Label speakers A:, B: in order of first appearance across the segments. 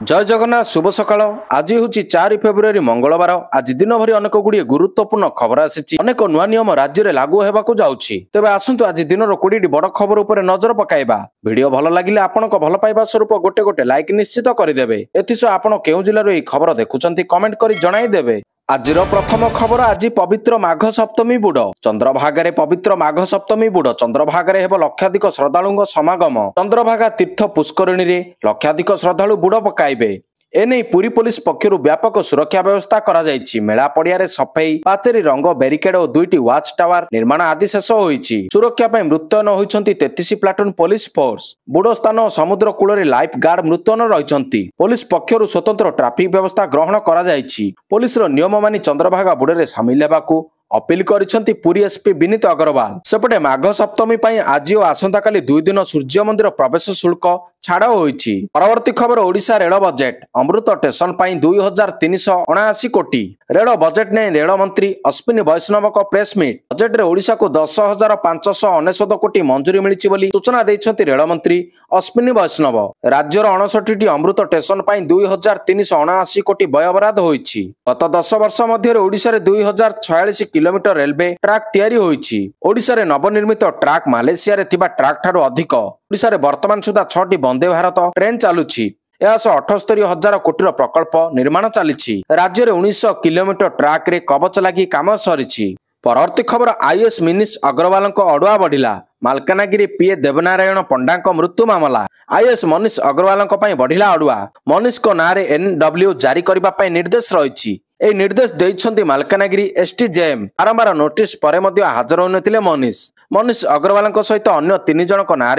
A: जय जगन्नाथ शुभ सकाळ। आज हूँ 4 फेब्रुआरी मंगलवार। आज दिन भरी अनेक गुड़िए गुरुत्वपूर्ण खबर आसी अनेक नुआ नियम राज्य में लागू होगा जाऊँगी। तेज आसतु आज दिन 20 बड़ खबर उपर नजर पकाइबा। वीडियो भल लगे आपण भल पाइबा स्वरूप गोटे गोटे लाइक निश्चित करदे। एथिस आपण केउ जिल्लार यह खबर देखुंत कमेंट कर जनईदेवे। आजिर प्रथम खबर आज पवित्र माघ सप्तमी बुड़ चंद्रभागे पवित्र माघ सप्तमी बुड़ चंद्रभागे हेब लक्षाधिक श्रद्धालु समागम। चंद्रभागा तीर्थ पुष्करिणी रे लक्षाधिक श्रद्धालु बुड़ पकाइबे। एने पुरी पुलिस पक्षरु व्यापक सुरक्षा व्यवस्था करा जायछि। मेला पड़िया सफाई पाचेरी रंग बेरिकेड और 2टी वाच टावर निर्माण आदि शेष होईछि। सुरक्षा पई मृत्यन होइछन्ति 33 प्लाटून पुलिस फोर्स। बुड़ स्थान और समुद्र कूल लाइफ गार्ड मृत्यन रहिछन्ति। पुलिस पक्षरु स्वतंत्र ट्राफिक व्यवस्था ग्रहण करा जायछि। पुलिस रो नियम मानि चंद्रभागा बुड़े सामिल हेबाकू अपील करिसेंति पुरी एसपी विनीत अग्रवाल। सेपटे माघ सप्तमी पई आज और आसंता काली 2 दिन सूर्य मंदिर प्रवेश शुल्क छाड़ होईछि। परवर्ती खबर ओडिशा रेल बजेट अमृत स्टेशन पई 2379 कोटी। रेल बजेट ने रेल मंत्री अश्विनी वैष्णव को प्रेस मीट। बजेट रे ओडिशा को 10,599 कोटी मंजूरी मिलिछि बोली सूचना दैछन्ति रेल मंत्री अश्विनी वैष्णव। राज्यर 59टी अमृत स्टेशन पई 2379 कोटी व्यय बराद होईछि। गत 10 वर्ष मध्य ओडिशा रे 2046 किलोमीटर रेलवे ट्रैक तैयारी होईछि। ओडिशा रे नवनिर्मित ट्रैक मालेशिया रे थिबा ट्रैक ठारो अधिक। ओडिशा रे वर्तमान सुधा 6टी वंदे भारत ट्रेन चालुछि। यह 78,000 कोटी प्रकल्प निर्माण चली। राज्य में 1900 किलोमीटर ट्रैक रे कवच लगी काम सरी। परवर्ती खबर आईएएस मनीष अग्रवाल अड़ुआ बढ़िला। मालकानगिरी पीए देवनारायण पंडा मृत्यु मामला। आईएएस मनीष अग्रवाल बढ़िला अड़ुआ। मनीष को नाँ एनडब्ल्यू जारी करने निर्देश रही। यह निर्देश देइछन्ति मालकानगिरी एसटीजेएम। बारंबार नोटिस पर हाजर होनथिले मनीष अग्रवाल सहित अन्य 3 जन नाँ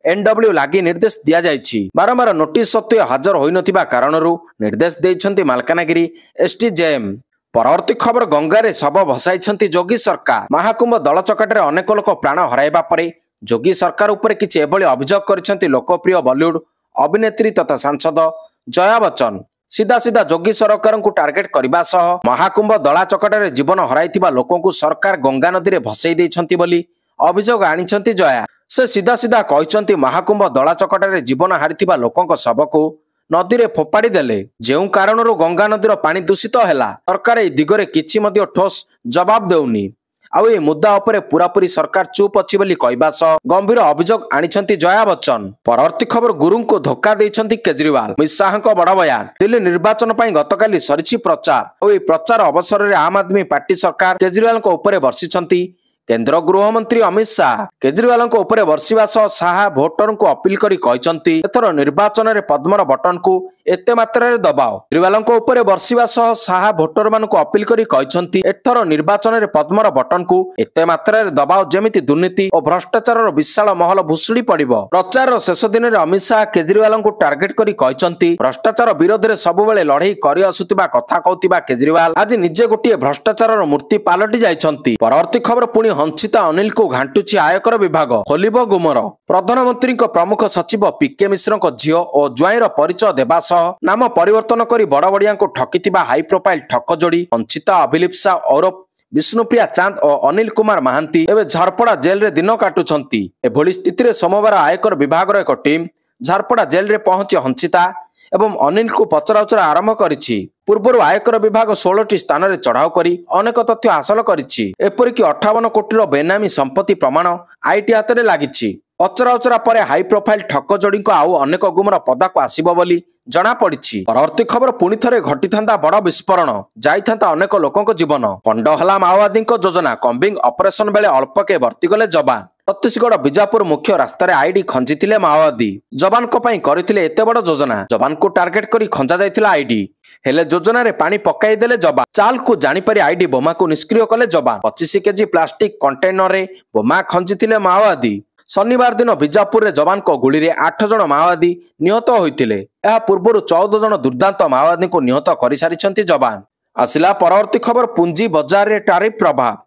A: एनडब्ल्यू लगी निर्देश दिया जायछि। बारंबार नोटिस सत्वे हाजर होइनथिबा कारणरू निर्देश देइछन्ति मालकानगिरी एसटीजेएम। परवर्ती खबर गंगारे शव भसाइछन्ति योगी सरकार। महाकुंभ दल चकटरे अनेक लोक प्राण हराइबा परे योगी सरकार उपरे किछि एभली अभियोग करिसन्ति लोकप्रिय बॉलीवुड अभिनेत्री तथा सांसद जया बच्चन। सीधा सीधा योगी सरकार को टार्गेट करने सह महाकुंभ दला चकटरे जीवन हराइथिबा लोकंकु सरकार गंगा नदी रे भसई देइछन्ति बोली अभियोग आनिछन्ति जया। से सीधा सीधा कहिसन्ति महाकुंभ दला चकटरे जीवन हारिथिबा लोकंक शवको नदी रे फोपाड़ी देले जेउ कारणरू गंगा नदीर पानी दूषित हैला। सरकार ए दिगरे किछि मध्य ठोस जवाब देउनी। आउ ए मुद्दा उपरे पूरापूरी सरकार चुप अछि बोली कहबा सह गंभीर अभियोग आनिछन्ति जया बच्चन। परवर्ती खबर गुरु को धोखा देइछन्ति केजरीवाल। अमित शाह को बड़ बयान। दिल्ली निर्वाचन पई गतकाली सरिछि प्रचार। और ए प्रचार अवसर रे आम आदमी पार्टी सरकार केजरीवाल को उपरे वर्षिछन्ति। केंद्र गृहमंत्री अमित शाह केजरीवाल को उपरे वर्षिबा सह शाह भोटर को अपील करी कहिसन्ति एथर निर्वाचन रे पद्मर बटन को एते मात्रा रे दबाओ। केजरीवाल को उपरे वर्षिबा सह शाह भोटर मान को अपील करी कहिसन्ति एथर निर्वाचन रे पद्मर बटन को एते मात्रा रे दबाओ जेमिति दुर्नीति और भ्रष्टाचार रो विशाल महल भुसुड़ी पड़िबो। प्रचार शेष दिन रे अमित शाह केजरीवाल को टार्गेट करी कहिसन्ति भ्रष्टाचार विरोध रे सबुबेले लड़ाई करि आसुतिबा कथा कहतिबा केजरीवाल आज निजे गोटिए भ्रष्टाचार रो मूर्ति पालटि जाइछन्ति। परवर्ती खबर पुणी हंसिता अनिल को घांटुची आयकर विभाग खोलिब गुमर। प्रधानमंत्री प्रमुख सचिव पीके मिश्र झील और ज्वाईर परिचय देवा सह नाम परिवर्तन करी बड़बड़िया को ठकिथिबा हाई प्रोफाइल ठक जोड़ी हंसिता अभिलिप्सा औरफ विष्णुप्रिया चांद और अनिल कुमार महांती एवं झारपड़ा जेल रे दिन काटुछंती। एभली स्थिति रे सोमवार आयकर विभाग एक टीम झारपड़ा जेल रे पहुंची हंसिता एवं अनिल को पचराउचरा आरंभ करिछि। पूर्व आयकर विभाग 16टी स्थान रे चढ़ाऊ करी अनेक तथ्य हासिल करिछि। एपरिक 58 कोटी बेनामी संपत्ति प्रमाण आईटी हाथ में लगी। पचराउचरा पर हाई प्रोफाइल ठक जोड़ी आउ अनेक गुमर पदाक आसिबो बोली जना पड़िछि। परवर्ती खबर पुणी थरे घटिथांता बड़ विस्फोरण जाइथांता अनेक लोकंक जीवन। पंड हला माओवादी योजना कम्बिंग ऑपरेशन बेले अल्पके भर्ती गले जवान। छत्तीसगढ़ बीजापुर मुख्य रास्तार आईडी खंजिथिले माओवादी। जवान को पई करिथिले एते बड़ योजना। जवान को टार्गेट करी खंजा जाइथिला आईडी हेले योजना रे पानी पकाई देले जवान। चाल को जानी पारी आईडी बोमा को निष्क्रिय कले जवान। 25 केजी प्लास्टिक कंटेनर रे बोमा खंजिथिले माओवादी। शनिवार दिन बीजापुर रे जवान को गुली रे 8 जन माओवादी निहत होइथिले। एहा पूर्वरु 14 जन दुर्दांत माओवादी को निहत करि सारिछन्ति जवान। आसिला परवर्ती खबर पुंजी बाजार रे टैरिफ प्रभाव।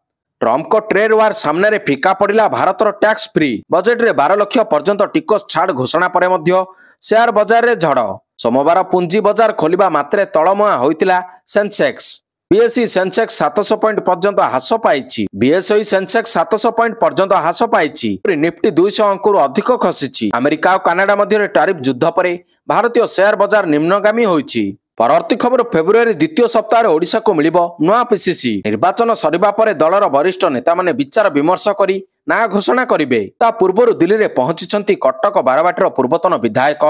A: ट्रम्प को ट्रेड वार सामने रे फीका पड़िला भारतर टैक्स फ्री। बजेट रे 12 लाख पर्यंत टिकस छाड़ घोषणा परे मध्य शेयर बाजार रे झड़। सोमवार पुंजी बाजार खोलिबा मात्रे तळमुआ होइतिला सेंसेक्स। बीएसई सेंसेक्स 700 पॉइंट पर्यंत ह्रास पाई। बीएसई सेंसेक्स 700 पॉइंट पर्यंत ह्रास पाई। निफ्टी 200 अंकु अधिक खसी। अमेरिका और कनाडा मध्य टारिफ युद्ध पर भारतीय शेयर बाजार निम्नगामी होइछि। परवर्ती खबर फेब्रुआरी द्वितीय सप्ताह ओडिशा को मिलिबो नुआ पीसीसी। निर्वाचन सरिबा परे दलर वरिष्ठ नेता माने विचार विमर्श करी ना घोषणा करिवे। ता पूर्वरु दिल्ली रे पहुंचिछंती कटक बारवाटीर पूर्वतन विधायक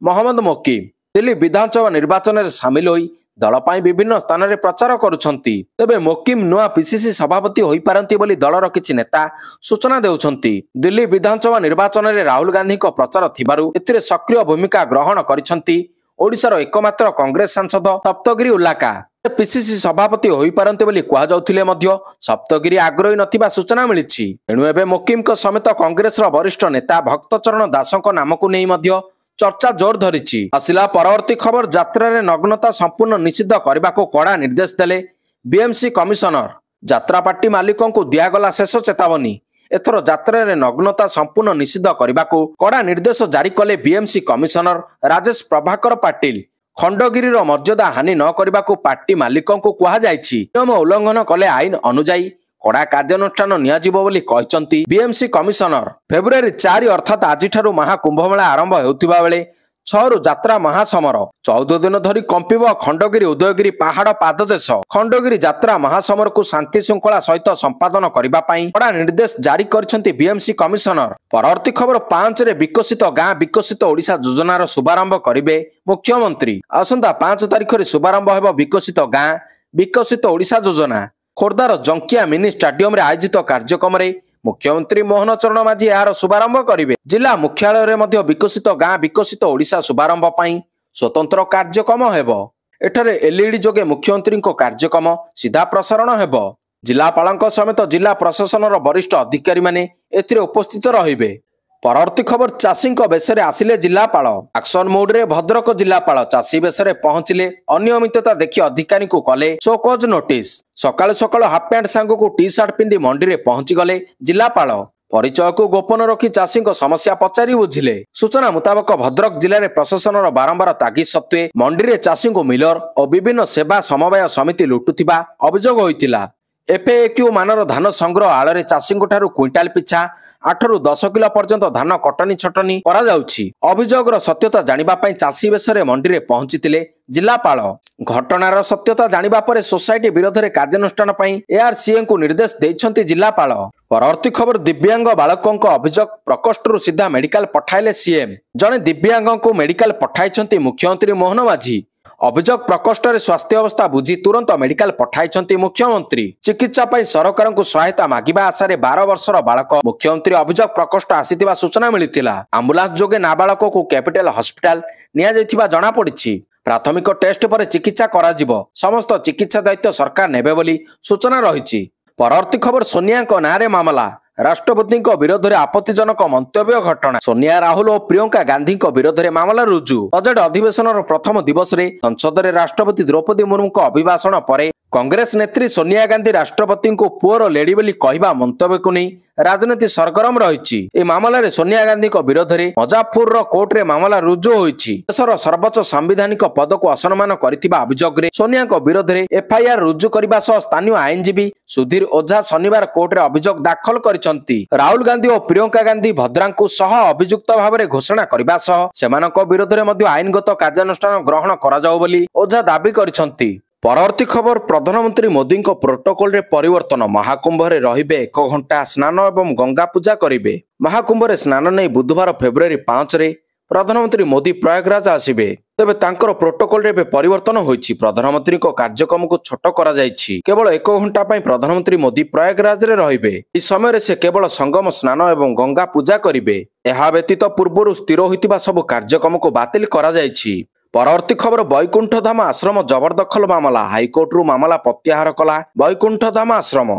A: मोहम्मद मोकिम। दिल्ली विधानसभा निर्वाचन में सामिल होई दल पाई विभिन्न स्थान में प्रचार करुछंती। तेबे मोकिम नुआ पीसीसी सभापति होई पारंती बोली दलर किछि नेता सूचना देउछंती। दिल्ली विधानसभा निर्वाचन में राहुल गांधी को प्रचार थिबारु एथिरे सक्रिय भूमिका ग्रहण करिछंती ओडिशार एकमात्र कांग्रेस सांसद सप्तगिरी उल्लाका। पीसीसी सभापति होई पारंती बोली कुहा जाउथिले मध्य सप्तगिरी आग्रही नथिबा सूचना मिलिछि। एणु एबे मोकिम को समेत कांग्रेस वरिष्ठ नेता भक्तचरण दासक नामକୁ ନେଇ ମଧ୍ୟ चर्चा जोर धरिछि। आसिला परवर्ती खबर यात्रा रे नग्नता संपूर्ण निषिद्ध करने को कड़ा निर्देश देले बीएमसी कमिशनर। यात्रा पार्टी मालिकों को दियागला शेष चेतावनी। एथर यात्रा रे नग्नता संपूर्ण निषिद्ध करने को कड़ा निर्देश जारी कले बीएमसी कमिशनर राजेश प्रभाकर पाटिल। खंडगिरी मर्यादा हानि न करने को पार्टी मालिकों को कहा जायछि। नियम उल्लंघन कले आईन अनुजाई कड़ा कार्यानुष्ठान नियाजिबो बोली कहचंती बीएमसी कमिशनर। फेब्रुआरी 4 अर्थात आज महाकुंभमेला आरंभ हेउथिबा बेले 6 रु यात्रा महासमर 14 दिन धरी कंपिब खंडगिरी उदयगिरी पहाड़ पाददेश। खंडगिरी यात्रा महासमर को शांति श्रृंखला सहित संपादन करबा पई कड़ा निर्देश जारी करछंती बीएमसी कमिशनर। परवर्ती खबर 5 रे विकसित गाँ विकसित ओडिशा योजनार शुभारंभ करिवे मुख्यमंत्री। आसंता 5 तारिख रे शुभारंभ हेबो विकसित गाँ विकसित ओडिशा योजना। खोर्धार जंकिया मिनी स्टाडियम रे आयोजित कार्यक्रम रे मुख्यमंत्री मोहन चरण माझी यार शुभारंभ करिवे। जिला मुख्यालय रे मध्य विकसित गाँ विकसित ओडिशा शुभारंभ पई स्वतंत्र कार्यक्रम हेबो। एठारे एलईडी जोगे मुख्यमंत्री को कार्यक्रम सीधा प्रसारण हेबो। जिलापालक समेत जिला प्रशासन वरिष्ठ अधिकारी माने एथिरे उपस्थित रहिबे। परवर्ती खबर चाषी बेशरे आसिले जिलापाल। एक्शन मोड रे भद्रक जिलापाल चाषी बेशरे पहुंचिले अनियमितता देखि अधिकारी को कले शोकज नोटिस। सकाळु सकाळु हाफ पैंट सांग को टी शर्ट पिंधि मंडी रे पहुंची गले जिलापाल। परिचय को गोपन रखी चाषी समस्या पचारि बुझिले। सूचना मुताबक भद्रक जिले में प्रशासन बारंबार तागिद सत्वे मंडी रे चाषी को मिलर और विभिन्न सेवा समवाय समिति लुटुथिबा अभियोग होइतिला। एफएक्यू मानर धान संग्रह आଳରେ चाषीଙ୍କ ଠାରୁ क्विंटाल पिछा 8 रु 10 किलो पर्यंत धान कटनी छटनी करा जाउछि। अभियोगर सत्यता जानिबा पई चाषी बेसरे मंडी रे पहुंचितिले जिलापाल। घटनार सत्यता जानिबा परे सोसाइटी विरोध रे कार्यानुष्ठान पई एआरसीए को निर्देश दैछंती जिलापाल। परवर्ती खबर दिव्यांग बालकों अभियोग प्रकोष्ठ रु सीधा मेडिकल पठाइले सीएम। जने दिव्यांग को मेडिकल पठाइछंती मुख्यमंत्री मोहन माझी। अभियोग प्रकोष्ठ रे स्वास्थ्य अवस्था बुझी तुरंत मेडिकल पठाइछंती मुख्यमंत्री। चिकित्सा पई सरकार को सहायता मागिबा आशारे 12 वर्षर बालक मुख्यमंत्री अभियोग प्रकोष्ठ आसीथिबा सूचना मिलिथिला। एम्बुलेंस जोगे नाबालक को कैपिटल हॉस्पिटल निया जायथिबा जणा पड़िछि। प्राथमिक टेस्ट पर चिकित्सा कराजिबो। समस्त चिकित्सा दायित्व सरकार नेबे बोली सूचना रहिछि। परवर्ती खबर सोनिया को नारे मामला। राष्ट्रपति विरोध में आपत्तिजनक मंतव्य घटना। सोनिया राहुल और प्रियंका गांधी विरोध में मामला रुजु। बजेट अधिवेशन प्रथम दिवस रे संसद रे राष्ट्रपति द्रौपदी मुर्मू अभिभाषण पर कांग्रेस नेत्री सोनिया गांधी राष्ट्रपति को पुअर लेडी बोली कहवा मंतव्य को नहीं राजनीति सरगरम रही। ए मामला रे सोनिया गांधी विरोध में मुजफ्फरपुर कोर्ट रे मामला रुजु होइछि। देशर सर्वोच्च संवैधानिक पद को असम्मान करथिबा अभियोग रे सोनिया विरोध में एफआईआर रुजु करबा सह स्थानीय आईनजीवी सुधीर ओझा शनिवार कोर्ट रे अभियोग दाखल करिसंती। राहुल गांधी और प्रियंका गांधी भद्रांकु सह अभियुक्त भाव में घोषणा करबा सह सेमानक विरोध में मध्य आईनगत कार्यानुष्ठान ग्रहण करा जाऊ बोली ओझा दाबी करिसंती। परवर्ती खबर प्रधानमंत्री मोदी प्रोटोकॉल रे परिवर्तन। महाकुंभ रे रहिबे 1 घंटा स्नान एवं गंगा पूजा करिवे। महाकुंभ रे स्नान नै बुधवार फेब्रुआरी 5 रे प्रधानमंत्री मोदी प्रयागराज आसिबे। तेबे तांकर प्रोटोकॉल रे परिवर्तन होइछि। प्रधानमंत्री को कार्यक्रम को छोट करा जाइछि। केवल 1 घंटा पई प्रधानमंत्री मोदी प्रयागराज रे रहिबे। इस समय रे से केवल संगम स्नान एवं गंगा पूजा करिवे। एहा व्यतीत पूर्वरु स्थिर होइतिबा सब कार्यक्रम को बातिल करा जाइछि। परवर्ती खबर वैकुंठ धाम आश्रम जबरदखल मामला। हाईकोर्ट रु मामला प्रत्याहार कला वैकुंठ धाम आश्रम।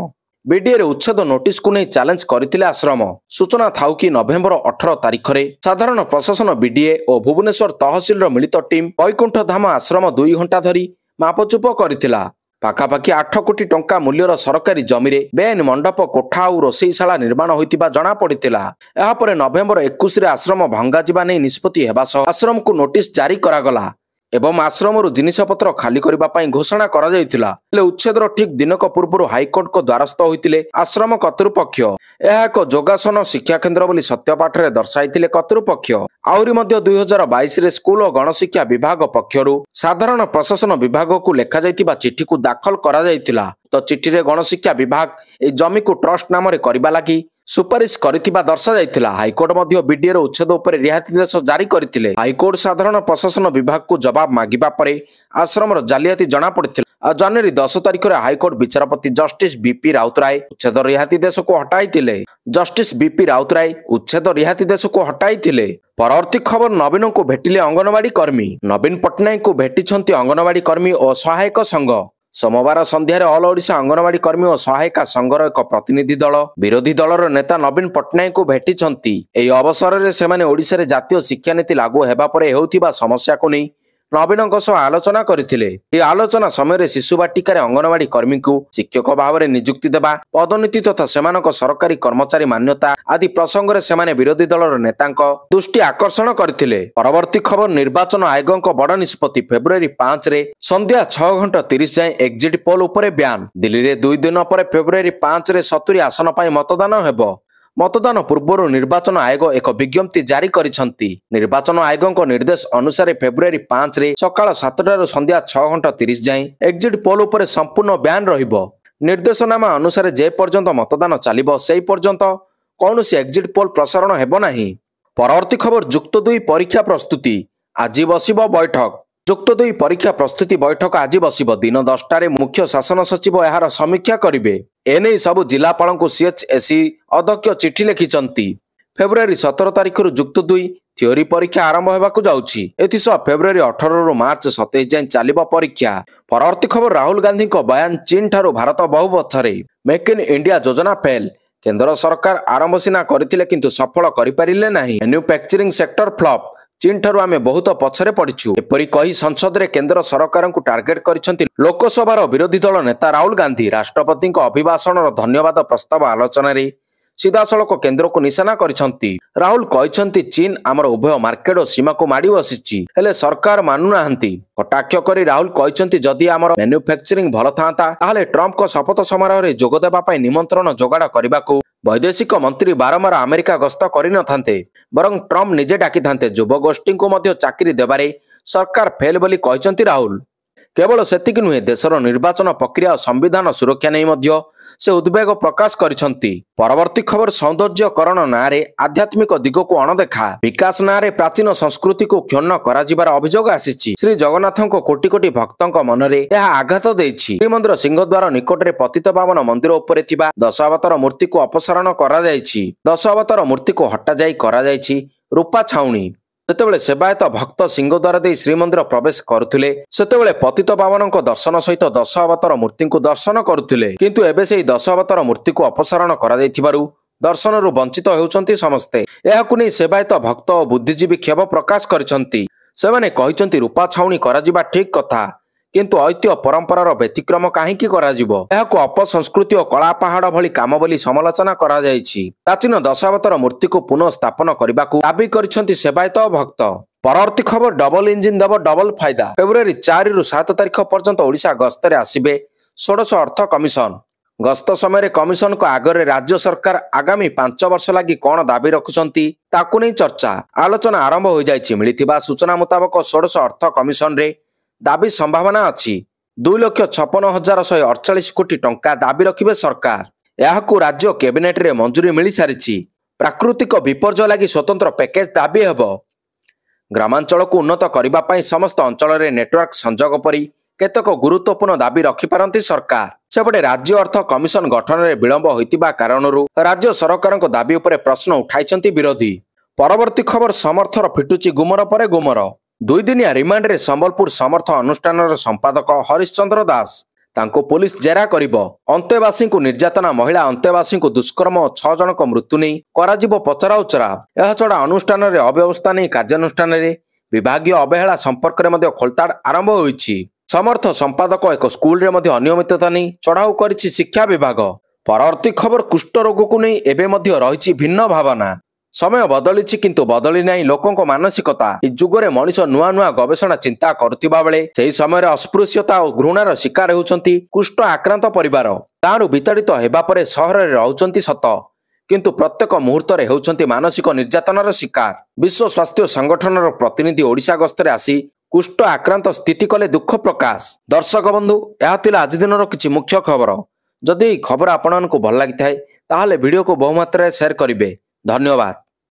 A: बीडीए रे उच्छेद नोटिस को नहीं चैलेंज करथिले आश्रम। सूचना थाउ कि नवेम्बर 18 तारिख रे साधारण प्रशासन बीडीए और भुवनेश्वर तहसील मिलित टीम वैकुंठ धाम आश्रम 2 घंटा धरी मापचुप करथिला। पाखापाखि 8 कोटी टंका मूल्यर सरकारी जमीरे बेन मंडप कोठा और रोषैशाला निर्माण होइतिबा जणा पड़ितिला। एहा परे नवेम्बर 21 रे आश्रम भंगा जिबा नै निष्पत्ति हेबा सह आश्रम को नोटिस जारी करागला। ଏବଂ ଆଶ୍ରମରୁ ଜିନିଷପତ୍ର ଖାଲି କରିବା ପାଇଁ ଘୋଷଣା କରାଯାଇଥିଲା। ହେଲେ ଉଚ୍ଛେଦର ଠିକ୍ ଦିନକ ପୂର୍ବରୁ ହାଇକୋର୍ଟଙ୍କ ଦ୍ୱାରସ୍ଥ ହୋଇଥିଲେ ଆଶ୍ରମ କର୍ତ୍ତୃପକ୍ଷ। ଏହା ଏକ ଯୋଗାସନ ଶିକ୍ଷା କେନ୍ଦ୍ର ବୋଲି ସତ୍ୟପାଠରେ ଦର୍ଶାଇଥିଲେ କର୍ତ୍ତୃପକ୍ଷ। ଆହୁରି ମଧ୍ୟ 2022ରେ ସ୍କୁଲ ଓ ଗଣଶିକ୍ଷା ବିଭାଗ ପକ୍ଷରୁ ସାଧାରଣ ପ୍ରଶାସନ ବିଭାଗକୁ ଲେଖାଯାଇଥିବା ଚିଠିକୁ ଦାଖଲ କରାଯାଇଥିଲା। ତ ଚିଠିରେ ଗଣଶିକ୍ଷା ବିଭାଗ ଏହି ଜମିକୁ ଟ୍ରଷ୍ଟ ନାମରେ କରିବା ଲାଗି ସୁପାରିଶ କରିଥିବା ଦର୍ଶାଯାଇଥିଲା। ହାଇକୋର୍ଟ ମଧ୍ୟ ବିଡିଏର ଉଚ୍ଛେଦ ଉପରେ ରିହାତିଦେଶ ଜାରି କରିଥିଲେ। ହାଇକୋର୍ଟ ସାଧାରଣ ପ୍ରଶାସନ ବିଭାଗକୁ ଜବାବ ମାଗିବା ପରେ ଆଶ୍ରମର ଜାଲିଆତି ଜଣାପଡ଼ିଥିଲା। ଆଉ ଜାନୁଆରୀ 10 ତାରିଖରେ ହାଇକୋର୍ଟ ବିଚାରପତି ଜଷ୍ଟିସ ବିପି ରାଉତରାୟ ଉଚ୍ଛେଦ ରିହାତିଦେଶକୁ ହଟାଇଥିଲେ। ଜଷ୍ଟିସ ବିପି ରାଉତରାୟ ଉଚ୍ଛେଦ ରିହାତିଦେଶକୁ ହଟାଇଥିଲେ। ପରବର୍ତ୍ତୀ ଖବର, ନବୀନଙ୍କୁ ଭେଟିଲେ ଅଙ୍ଗନବାଡି କର୍ମୀ। ନବୀନ ପଟ୍ଟନାୟକଙ୍କୁ ଭେଟିଛନ୍ତି ଅଙ୍ଗନବାଡି କର୍ମୀ ଓ ସହାୟକ ସଂଘ। ସୋମବାର ସନ୍ଧ୍ୟାରେ ଅଲ ଓଡ଼ିଶା ଅଙ୍ଗନବାଡି କର୍ମୀ ଓ ସହାୟିକା ସଂଘର ଏକ ପ୍ରତିନିଧି ଦଳ ବିରୋଧୀ ଦଳର ନେତା ନବୀନ ପଟ୍ଟନାୟକଙ୍କୁ ଭେଟିଛନ୍ତି। ଏହି ଅବସରରେ ସେମାନେ ଓଡ଼ିଶାରେ ଜାତୀୟ ଶିକ୍ଷାନୀତି ଲାଗୁ ହେବା ପରେ ହେଉଥିବା ସମସ୍ୟାକୁ ନେଇ ନବୀନଙ୍କ ସହ ଆଲୋଚନା କରିଥିଲେ। ଏହି ଆଲୋଚନା ସମୟରେ ଶିଶୁ ବାଟିକାରେ ଅଙ୍ଗନବାଡି କର୍ମୀଙ୍କୁ ଶିକ୍ଷକ ଭାବରେ ନିଯୁକ୍ତି ଦେବା, ପଦୋନ୍ନତି ତଥା ସେମାନଙ୍କ ସରକାରୀ କର୍ମଚାରୀ ମାନ୍ୟତା ଆଦି ପ୍ରସଙ୍ଗରେ ସେମାନେ ବିରୋଧୀ ଦଳର ନେତାଙ୍କ ଦୃଷ୍ଟି ଆକର୍ଷଣ କରିଥିଲେ। ପରବର୍ତ୍ତୀ ଖବର, ନିର୍ବାଚନ ଆୟୋଗଙ୍କ ବଡ଼ ନିଷ୍ପତ୍ତି। ଫେବୃଆରୀ 5ରେ ସନ୍ଧ୍ୟା 6:30 ଯାଏଁ ଏକ୍ଜିଟ୍ ପୋଲ୍ ଉପରେ ବ୍ୟାନ୍। ଦିଲ୍ଲୀରେ 2 ଦିନ ପରେ ଫେବୃଆରୀ 5ରେ 70 ଆସନ ପାଇଁ ମତଦାନ ହେବ। ମତଦାନ ପୂର୍ବରୁ ନିର୍ବାଚନ ଆୟୋଗ ଏକ ବିଜ୍ଞପ୍ତି ଜାରି କରିଛନ୍ତି। ନିର୍ବାଚନ ଆୟୋଗଙ୍କ ନିର୍ଦ୍ଦେଶ ଅନୁସାରେ ଫେବୃଆରୀ 5ରେ ସକାଳ 7ଟାରୁ ସନ୍ଧ୍ୟା 6:30 ଯାଏଁ ଏକ୍ଜିଟ୍ ପୋଲ୍ ଉପରେ ସମ୍ପୂର୍ଣ୍ଣ ବ୍ୟାନ୍ ରହିବ। ନିର୍ଦ୍ଦେଶନାମା ଅନୁସାରେ ଯେ ପର୍ଯ୍ୟନ୍ତ ମତଦାନ ଚାଲିବ ସେହି ପର୍ଯ୍ୟନ୍ତ କୌଣସି ଏକ୍ଜିଟ୍ ପୋଲ୍ ପ୍ରସାରଣ ହେବ ନାହିଁ। ପରବର୍ତ୍ତୀ ଖବର, ଯୁକ୍ତ 2 ପରୀକ୍ଷା ପ୍ରସ୍ତୁତି। ଆଜି ବସିବ ବୈଠକ। ଯୁକ୍ତ 2 ପରୀକ୍ଷା ପ୍ରସ୍ତୁତି ବୈଠକ ଆଜି ବସିବ। ଦିନ 10ଟାରେ ମୁଖ୍ୟ ଶାସନ ସଚିବ ଏହାର ସମୀକ୍ଷା କରିବେ। ଏନେଇ ସବୁ ଜିଲ୍ଲାପାଳଙ୍କୁ ସିଏଚ୍ଏସ୍ଇ ଅଧ୍ୟକ୍ଷ ଚିଠି ଲେଖିଛନ୍ତି। ଫେବୃଆରୀ 17 ତାରିଖରୁ ଯୁକ୍ତ 2 ଥିଓରି ପରୀକ୍ଷା ଆରମ୍ଭ ହେବାକୁ ଯାଉଛି। ଏଥିସହ ଫେବୃଆରୀ 18ରୁ ମାର୍ଚ୍ଚ 27 ଯାଏଁ ଚାଲିବ ପରୀକ୍ଷା। ପରବର୍ତ୍ତୀ ଖବର, ରାହୁଲ ଗାନ୍ଧୀଙ୍କ ବୟାନ, ଚୀନ ଠାରୁ ଭାରତ ବହୁ ପଛରେ। ମେକ୍ ଇନ୍ ଇଣ୍ଡିଆ ଯୋଜନା ଫେଲ୍। କେନ୍ଦ୍ର ସରକାର ଆରମ୍ଭ ସିନା କରିଥିଲେ କିନ୍ତୁ ସଫଳ କରିପାରିଲେ ନାହିଁ। Manufacturing sector flop. ଚୀନ ଠାରୁ ଆମେ ବହୁତ ପଛରେ ପଡ଼ିଛୁ। ଏପରି କହି ସଂସଦରେ କେନ୍ଦ୍ର ସରକାରଙ୍କୁ ଟାର୍ଗେଟ କରିଛନ୍ତି ଲୋକସଭାର ବିରୋଧୀ ଦଳ ନେତା ରାହୁଲ ଗାନ୍ଧୀ। ରାଷ୍ଟ୍ରପତିଙ୍କ ଅଭିଭାଷଣର ଧନ୍ୟବାଦ ପ୍ରସ୍ତାବ ଆଲୋଚନାରେ ସିଧାସଳଖ କେନ୍ଦ୍ରକୁ ନିଶାନା କରିଛନ୍ତି। ରାହୁଲ କହିଛନ୍ତି, ଚୀନ ଆମର ଉଭୟ ମାର୍କେଟ ଓ ସୀମାକୁ ମାଡ଼ି ବସିଛି, ହେଲେ ସରକାର ମାନୁନାହାନ୍ତି। କଟାକ୍ଷ କରି ରାହୁଲ କହିଛନ୍ତି, ଯଦି ଆମର ମ୍ୟାନ୍ୟୁଫ୍ୟାକ୍ଚରିଂ ଭଲ ଥାନ୍ତା ତାହେଲେ ଟ୍ରମ୍ପଙ୍କ ଶପଥ ସମାରୋହରେ ଯୋଗ ଦେବା ପାଇଁ ନିମନ୍ତ୍ରଣ ଯୋଗାଡ଼ କରିବାକୁ ବୈଦେଶିକ ମନ୍ତ୍ରୀ ବାରମ୍ବାର ଆମେରିକା ଗସ୍ତ କରିନଥାନ୍ତେ, ବରଂ ଟ୍ରମ୍ପ ନିଜେ ଡାକିଥାନ୍ତେ। ଯୁବଗୋଷ୍ଠୀଙ୍କୁ ମଧ୍ୟ ଚାକିରି ଦେବାରେ ସରକାର ଫେଲ୍ ବୋଲି କହିଛନ୍ତି ରାହୁଲ। କେବଳ ସେତିକି ନୁହେଁ, ଦେଶର ନିର୍ବାଚନ ପ୍ରକ୍ରିୟା ଓ ସମ୍ବିଧାନ ସୁରକ୍ଷା ନେଇ ମଧ୍ୟ ସେ ଉଦ୍ବେଗ ପ୍ରକାଶ କରିଛନ୍ତି। ପରବର୍ତ୍ତୀ ଖବର, ସୌନ୍ଦର୍ଯ୍ୟକରଣ ନାଁରେ ଆଧ୍ୟାତ୍ମିକ ଦିଗକୁ ଅଣଦେଖା। ବିକାଶ ନାଁରେ ପ୍ରାଚୀନ ସଂସ୍କୃତିକୁ କ୍ଷୁଣ୍ଣ କରାଯିବାର ଅଭିଯୋଗ ଆସିଛି। ଶ୍ରୀ ଜଗନ୍ନାଥଙ୍କ କୋଟି କୋଟି ଭକ୍ତଙ୍କ ମନରେ ଏହା ଆଘାତ ଦେଇଛି। ଶ୍ରୀମନ୍ଦିର ସିଂହଦ୍ୱାର ନିକଟରେ ପତିତପାବନ ମନ୍ଦିର ଉପରେ ଥିବା ଦଶାବତାର ମୂର୍ତ୍ତିକୁ ଅପସାରଣ କରାଯାଇଛି। ଦଶାବତାର ମୂର୍ତ୍ତିକୁ ହଟାଯାଇ କରାଯାଇଛି ରୂପା ଛାଉଣି। ଯେତେବେଳେ ସେବାୟତ ଭକ୍ତ ସିଂହଦ୍ୱାର ଦେଇ ଶ୍ରୀମନ୍ଦିର ପ୍ରବେଶ କରୁଥିଲେ ସେତେବେଳେ ପତିତପାବନଙ୍କ ଦର୍ଶନ ସହିତ ଦଶାବତାର ମୂର୍ତ୍ତିଙ୍କୁ ଦର୍ଶନ କରୁଥିଲେ। କିନ୍ତୁ ଏବେ ସେହି ଦଶାବତାର ମୂର୍ତ୍ତିକୁ ଅପସାରଣ କରାଯାଇଥିବାରୁ ଦର୍ଶନରୁ ବଞ୍ଚିତ ହେଉଛନ୍ତି ସମସ୍ତେ। ଏହାକୁ ନେଇ ସେବାୟତ ଭକ୍ତ ଓ ବୁଦ୍ଧିଜୀବୀ କ୍ଷୋଭ ପ୍ରକାଶ କରିଛନ୍ତି। ସେମାନେ କହିଛନ୍ତି, ରୂପା ଛାଉଣି କରାଯିବା ଠିକ୍ କଥା, କିନ୍ତୁ ଐତିହ୍ୟ ପରମ୍ପରାର ବ୍ୟତିକ୍ରମ କାହିଁକି କରାଯିବ? ଏହାକୁ ଅପସଂସ୍କୃତି ଓ କଳା ପାହାଡ଼ ଭଳି କାମ ବୋଲି ସମାଲୋଚନା କରାଯାଇଛି। ପ୍ରାଚୀନ ଦଶାବତାର ମୂର୍ତ୍ତିକୁ ପୁନଃ ସ୍ଥାପନ କରିବାକୁ ଦାବି କରିଛନ୍ତି ସେବାୟତ ଓ ଭକ୍ତ। ପରବର୍ତ୍ତୀ ଖବର, ଡବଲ ଇଞ୍ଜିନ୍ ଦେବ ଡବଲ ଫାଇଦା। ଫେବୃଆରୀ 4ରୁ 7 ତାରିଖ ପର୍ଯ୍ୟନ୍ତ ଓଡ଼ିଶା ଗସ୍ତରେ ଆସିବେ ଷୋଡ଼ଶ ଅର୍ଥ କମିଶନ। ଗସ୍ତ ସମୟରେ କମିଶନଙ୍କ ଆଗରେ ରାଜ୍ୟ ସରକାର ଆଗାମୀ 5 ବର୍ଷ ଲାଗି କ'ଣ ଦାବି ରଖୁଛନ୍ତି ତାକୁ ନେଇ ଚର୍ଚ୍ଚା ଆଲୋଚନା ଆରମ୍ଭ ହୋଇଯାଇଛି। ମିଳିଥିବା ସୂଚନା ମୁତାବକ ଷୋଡ଼ଶ ଅର୍ଥ କମିଶନରେ ଦାବି ସମ୍ଭାବନା ଅଛି। 2,56,148 କୋଟି ଟଙ୍କା ଦାବି ରଖିବେ ସରକାର। ଏହାକୁ ରାଜ୍ୟ କ୍ୟାବିନେଟରେ ମଞ୍ଜୁରୀ ମିଳିସାରିଛି। ପ୍ରାକୃତିକ ବିପର୍ଯ୍ୟୟ ଲାଗି ସ୍ୱତନ୍ତ୍ର ପ୍ୟାକେଜ ଦାବି ହେବ। ଗ୍ରାମାଞ୍ଚଳକୁ ଉନ୍ନତ କରିବା ପାଇଁ ସମସ୍ତ ଅଞ୍ଚଳରେ ନେଟୱାର୍କ ସଂଯୋଗ ପରି କେତେକ ଗୁରୁତ୍ୱପୂର୍ଣ୍ଣ ଦାବି ରଖିପାରନ୍ତି ସରକାର। ସେପଟେ ରାଜ୍ୟ ଅର୍ଥ କମିଶନ ଗଠନରେ ବିଳମ୍ବ ହୋଇଥିବା କାରଣରୁ ରାଜ୍ୟ ସରକାରଙ୍କ ଦାବି ଉପରେ ପ୍ରଶ୍ନ ଉଠାଇଛନ୍ତି ବିରୋଧୀ। ପରବର୍ତ୍ତୀ ଖବର, ସମର୍ଥର ଫିଟୁଛି ଗୁମର ପରେ ଗୁମର। 2 ଦିନିଆ ରିମାଣ୍ଡରେ ସମ୍ବଲପୁର ସମର୍ଥ ଅନୁଷ୍ଠାନର ସମ୍ପାଦକ ହରିଶ୍ଚନ୍ଦ୍ର ଦାସ। ତାଙ୍କୁ ପୁଲିସ ଜେରା କରିବ। ଅନ୍ତେବାସୀଙ୍କୁ ନିର୍ଯାତନା, ମହିଳା ଅନ୍ତେବାସୀଙ୍କୁ ଦୁଷ୍କର୍ମ ଓ 6 ଜଣଙ୍କ ମୃତ୍ୟୁ ନେଇ କରାଯିବ ପଚରାଉଚରା। ଏହାଛଡ଼ା ଅନୁଷ୍ଠାନରେ ଅବ୍ୟବସ୍ଥା ନେଇ କାର୍ଯ୍ୟାନୁଷ୍ଠାନରେ ବିଭାଗୀୟ ଅବହେଳା ସମ୍ପର୍କରେ ମଧ୍ୟ ଖୋଳତାଡ଼ ଆରମ୍ଭ ହୋଇଛି। ସମର୍ଥ ସମ୍ପାଦକ ଏକ ସ୍କୁଲରେ ମଧ୍ୟ ଅନିୟମିତତା ନେଇ ଚଢ଼ାଉ କରିଛି ଶିକ୍ଷା ବିଭାଗ। ପରବର୍ତ୍ତୀ ଖବର, କୁଷ୍ଠ ରୋଗକୁ ନେଇ ଏବେ ମଧ୍ୟ ରହିଛି ଭିନ୍ନ ଭାବନା। समय बदलिछि किंतु बदली नाही लोकंक मानसिकता। ए जुगरे मनीष नुआ नुआ गवेषणा चिंता करुथिबा बेले सेही समय अस्पृश्यता और घृणार शिकार हेउचंती कुष्ठ आक्रांत परिवार। गाँव विताड़ित हेबा परे सहर में रहउचंती सत किंतु प्रत्येक मुहूर्त हेउचंती मानसिक निर्यातनार शिकार। विश्व स्वास्थ्य संगठन प्रतिनिधि ओडिशा गस्तरे आसी कुष्ठ आक्रांत स्थिति कले दुख प्रकाश। दर्शक बंधु यह थिला आज दिनर किछि मुख्य खबर। जदि खबर आपन को भल लागि थाए ताहाले वीडियो को बहुमात्रा शेयर करिवे। धन्यवाद।